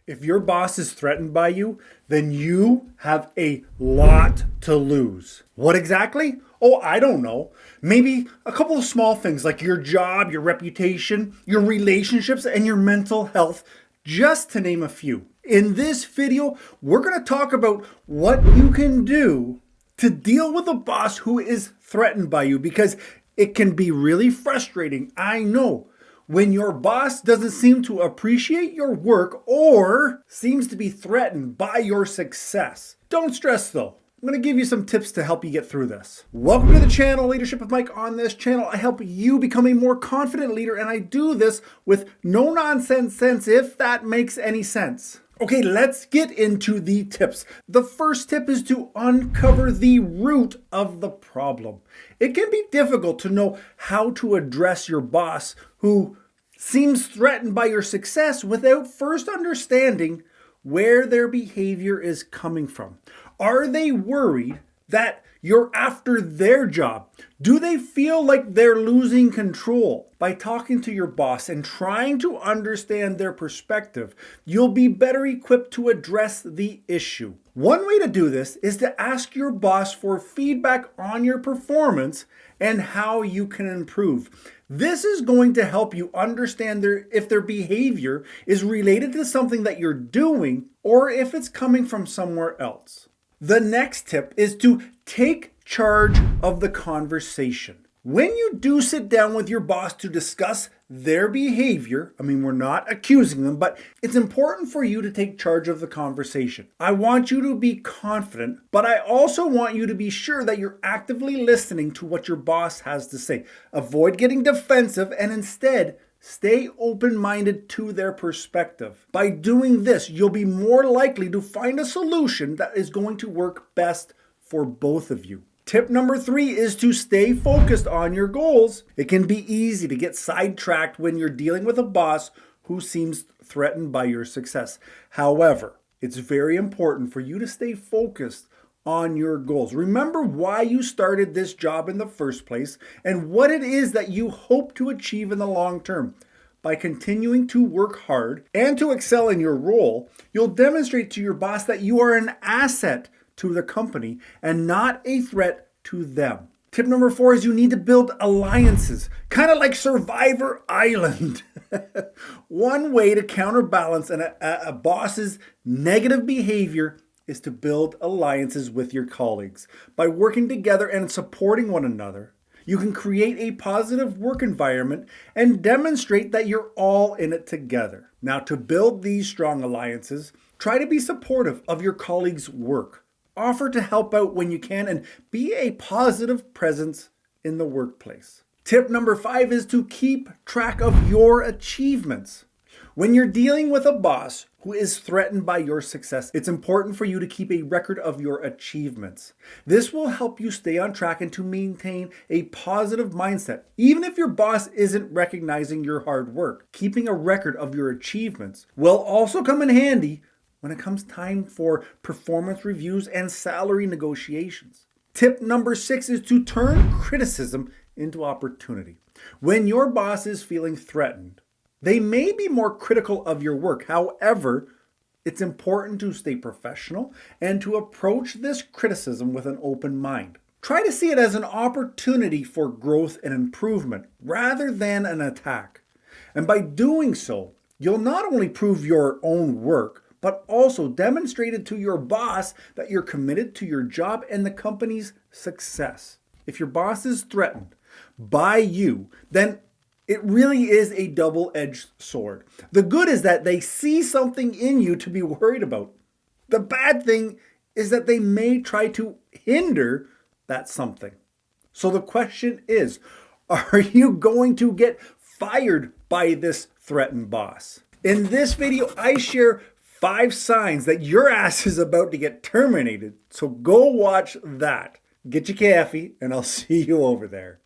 If your boss is threatened by you, then you have a lot to lose. What exactly? Oh, I don't know. Maybe a couple of small things like your job, your reputation, your relationships, and your mental health, just to name a few. In this video, we're going to talk about what you can do to deal with a boss who is threatened by you, because it can be really frustrating, I know, when your boss doesn't seem to appreciate your work or seems to be threatened by your success. Don't stress though. I'm going to give you some tips to help you get through this. Welcome to the channel, Leadership with Mike. On this channel, I help you become a more confident leader, and I do this with no nonsense sense, if that makes any sense. Okay, let's get into the tips. The first tip is to uncover the root of the problem. It can be difficult to know how to address your boss who seems threatened by your success without first understanding where their behavior is coming from. Are they worried that you're after their job? Do they feel like they're losing control? By talking to your boss and trying to understand their perspective, you'll be better equipped to address the issue. One way to do this is to ask your boss for feedback on your performance and how you can improve. This is going to help you understand if their behavior is related to something that you're doing or if it's coming from somewhere else. The next tip is to take charge of the conversation. When you do sit down with your boss to discuss their behavior, we're not accusing them, but it's important for you to take charge of the conversation. I want you to be confident, but I also want you to be sure that you're actively listening to what your boss has to say. Avoid getting defensive and instead stay open-minded to their perspective. By doing this, you'll be more likely to find a solution that is going to work best for both of you. Tip number 3 is to stay focused on your goals. It can be easy to get sidetracked when you're dealing with a boss who seems threatened by your success. However, it's very important for you to stay focused on your goals. Remember why you started this job in the first place and what it is that you hope to achieve in the long term. By continuing to work hard and to excel in your role, you'll demonstrate to your boss that you are an asset to the company and not a threat to them. Tip number 4 is you need to build alliances, kind of like Survivor Island. One way to counterbalance a boss's negative behavior is to build alliances with your colleagues. By working together and supporting one another, you can create a positive work environment and demonstrate that you're all in it together. Now, to build these strong alliances, try to be supportive of your colleagues' work. Offer to help out when you can and be a positive presence in the workplace. Tip number 5 is to keep track of your achievements. When you're dealing with a boss who is threatened by your success, it's important for you to keep a record of your achievements. This will help you stay on track and to maintain a positive mindset. Even if your boss isn't recognizing your hard work, keeping a record of your achievements will also come in handy when it comes time for performance reviews and salary negotiations. Tip number 6 is to turn criticism into opportunity. When your boss is feeling threatened, they may be more critical of your work. However, it's important to stay professional and to approach this criticism with an open mind. Try to see it as an opportunity for growth and improvement rather than an attack. And by doing so, you'll not only prove your own work, but also demonstrate it to your boss that you're committed to your job and the company's success. If your boss is threatened by you, then it really is a double-edged sword. The good is that they see something in you to be worried about. The bad thing is that they may try to hinder that something. So the question is, are you going to get fired by this threatened boss? In this video, I share 5 signs that your ass is about to get terminated. So go watch that. Get your coffee, and I'll see you over there.